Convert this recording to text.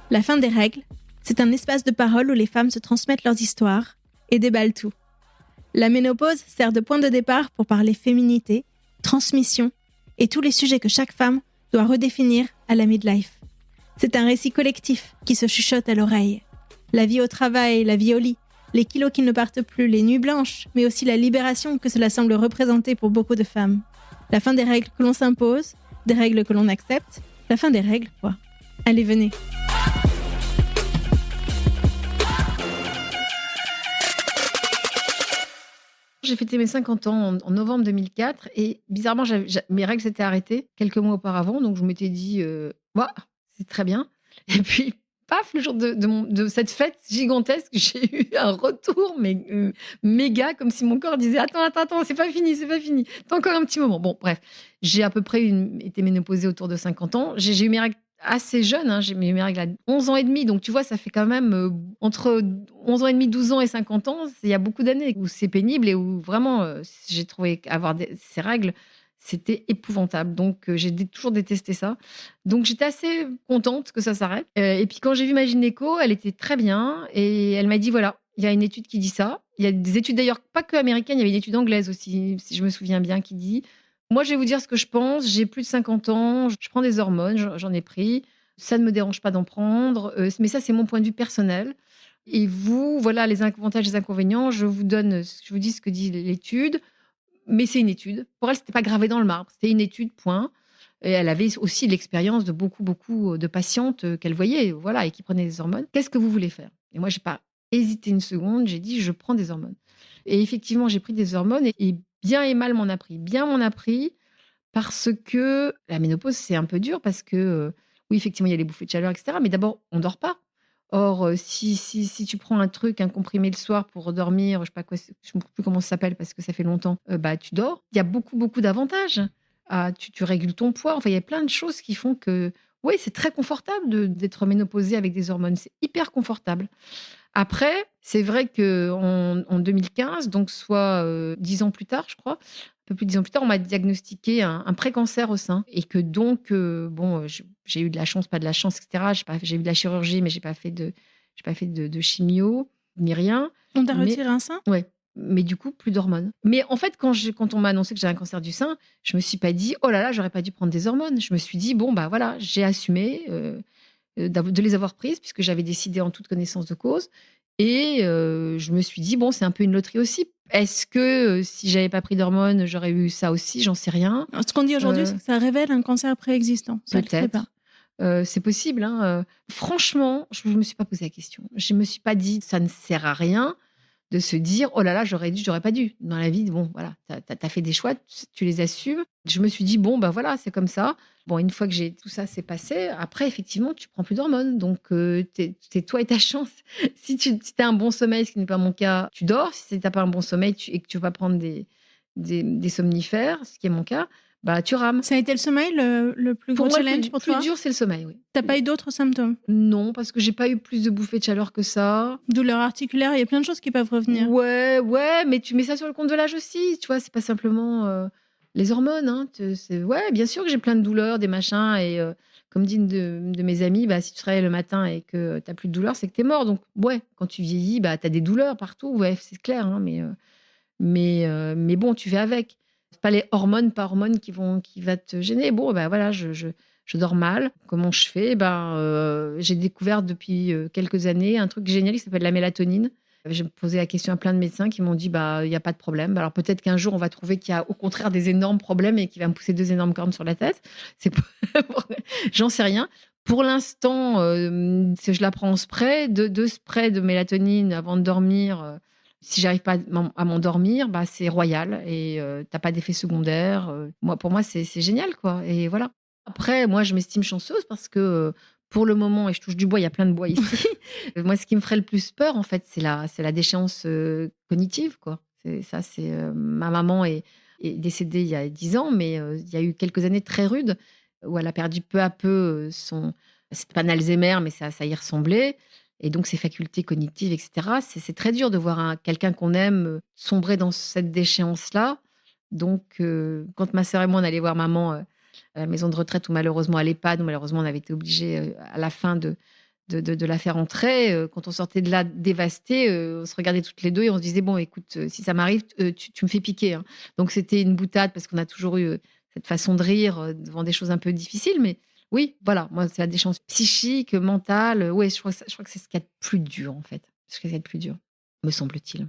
La fin des règles, c'est un espace de parole où les femmes se transmettent leurs histoires et déballent tout. La ménopause sert de point de départ pour parler féminité, transmission et tous les sujets que chaque femme doit redéfinir à la midlife. C'est un récit collectif qui se chuchote à l'oreille. La vie au travail, la vie au lit, les kilos qui ne partent plus, les nuits blanches, mais aussi la libération que cela semble représenter pour beaucoup de femmes. La fin des règles que l'on s'impose, des règles que l'on accepte, la fin des règles, quoi. Allez, venez. J'ai fêté mes 50 ans en novembre 2004 et bizarrement, mes règles s'étaient arrêtées quelques mois auparavant. Donc, je m'étais dit, «Ouah, c'est très bien» et puis, paf, le jour de cette fête gigantesque, j'ai eu un retour mais méga, comme si mon corps disait: «Attends, c'est pas fini, c'est pas fini. Tu encore un petit moment». Bon, bref, j'ai à peu près été ménopausée autour de 50 ans. J'ai eu mes règles assez jeune, hein. J'ai eu mes règles à 11 ans et demi, donc tu vois, ça fait quand même, entre 11 ans et demi, 12 ans et 50 ans, il y a beaucoup d'années où c'est pénible et où vraiment, j'ai trouvé qu'avoir ces règles, c'était épouvantable. Donc j'ai toujours détesté ça. Donc j'étais assez contente que ça s'arrête, et puis quand j'ai vu ma gynéco, elle était très bien et elle m'a dit: «Voilà, il y a une étude qui dit ça». Il y a des études d'ailleurs pas que américaines, il y avait une étude anglaise aussi, si je me souviens bien, qui dit: moi, je vais vous dire ce que je pense. J'ai plus de 50 ans, je prends des hormones, j'en ai pris. Ça ne me dérange pas d'en prendre, mais ça, c'est mon point de vue personnel. Et vous, voilà les avantages et les inconvénients. Je vous dis ce que dit l'étude, mais c'est une étude. Pour elle, c'était pas gravé dans le marbre. C'était une étude, point. Et elle avait aussi l'expérience de beaucoup de patientes qu'elle voyait, voilà, et qui prenaient des hormones. Qu'est-ce que vous voulez faire? Et moi, j'ai pas hésité une seconde. J'ai dit, je prends des hormones. Et effectivement, j'ai pris des hormones et bien et mal m'en a pris. Bien m'en a pris parce que la ménopause, c'est un peu dur parce que, oui, effectivement, il y a les bouffées de chaleur, et cetera, mais d'abord, on dort pas. Or, si tu prends un comprimé le soir pour dormir, je sais pas quoi, je ne sais plus comment ça s'appelle parce que ça fait longtemps, bah, tu dors. Il y a beaucoup d'avantages. Ah, tu régules ton poids. Enfin, il y a plein de choses qui font que, oui, c'est très confortable d'être ménopausée avec des hormones. C'est hyper confortable. Après, c'est vrai qu'en 2015, donc soit, 10 ans plus tard, je crois, un peu plus de 10 ans plus tard, on m'a diagnostiqué un précancer au sein et que donc, bon, j'ai eu de la chance, pas de la chance, et cetera. J'ai eu de la chirurgie, mais j'ai pas fait de chimio, ni rien. On t'a Mais retiré un sein? ouais, mais du coup, plus d'hormones. Mais en fait, quand on m'a annoncé que j'avais un cancer du sein, je me suis pas dit: «Oh là là, j'aurais pas dû prendre des hormones». Je me suis dit: «Bon, bah, voilà, j'ai assumé, de les avoir prises puisque j'avais décidé en toute connaissance de cause et je me suis dit: «Bon, c'est un peu une loterie aussi». Est-ce que, si j'avais pas pris d'hormones, j'aurais eu ça aussi? J'en sais rien. Ce qu'on dit aujourd'hui, c'est que ça révèle un cancer préexistant. Ça le fait pas. Peut-être, c'est possible, hein, franchement, je me suis pas posé la question. Je me suis pas dit: «Ça ne sert à rien». De se dire: «Oh là là, j'aurais dû, j'aurais pas dû». Dans la vie, bon, voilà, tu as fait des choix, tu les assumes. Je me suis dit: «Bon, bah, voilà, c'est comme ça». Bon, une fois que j'ai tout ça s'est passé, après effectivement, tu prends plus d'hormones donc tu toi et ta chance. Si tu as un bon sommeil, ce qui n'est pas mon cas, tu dors. Si tu as pas un bon sommeil et que tu vas prendre des somnifères, ce qui est mon cas, bah, tu rames. Ça a été le sommeil le plus Pour gros moi, challenge pour le plus toi? dur, c'est le sommeil, oui. T'as pas eu d'autres symptômes? Non, parce que j'ai pas eu plus de bouffées de chaleur que ça. Douleurs articulaires, il y a plein de choses qui peuvent revenir. Ouais, ouais, mais tu mets ça sur le compte de l'âge aussi, tu vois? C'est pas simplement, les hormones, hein. Ouais, bien sûr que j'ai plein de douleurs, des machins et comme dit une de mes amies: «Bah, si tu te réveilles le matin et que tu as plus de douleur, c'est que tu es mort». Donc ouais, quand tu vieillis, bah, tu as des douleurs partout, ouais, c'est clair, hein, mais bon, tu fais avec. C'est pas les hormones par hormones qui va te gêner. Bon, bah, voilà, je dors mal. Comment je fais? Ben, j'ai découvert depuis, quelques années un truc génial qui s'appelle la mélatonine. J'ai posé la question à plein de médecins qui m'ont dit: «Bah, il y a pas de problème». Alors peut-être qu'un jour on va trouver qu'il y a au contraire des énormes problèmes et qu'il va me pousser 2 énormes cornes sur la tête. C'est p J'en sais rien. Pour l'instant, si je la prends en spray, 2 sprays de mélatonine avant de dormir, si j'arrive pas à m'endormir, bah, c'est royal et tu pas d'effets secondaires, pour moi, c'est génial, quoi et voilà. Après, moi, je m'estime chanceuse parce que, pour le moment et je touche du bois, il y a plein de bois ici. Moi, ce qui me ferait le plus peur, en fait, c'est la déchéance, cognitive, quoi. Ma maman est décédée il y a 10 ans, mais il y a eu quelques années très rudes où elle a perdu peu à peu, c'était pas un Alzheimer, mais ça y ressemblait et donc ses facultés cognitives, etc. C'est très dur de voir quelqu'un qu'on aime sombrer dans cette déchéance-là. Donc, quand ma sœur et moi, on allait voir maman à la maison de retraite, ou malheureusement à l'EHPAD, où malheureusement on avait été obligé à la fin de la faire entrer, quand on sortait de là dévasté, on se regardait toutes les deux et on se disait, bon, écoute, si ça m'arrive, tu me fais piquer, hein. Donc c'était une boutade parce qu'on a toujours eu cette façon de rire devant des choses un peu difficiles. Mais oui, voilà, moi, c'est la déchéance psychique, mentale. Ouais, je crois que c'est ce qu'il y a de plus dur, en fait. C'est ce qu'il y a de plus dur, me semble-t-il.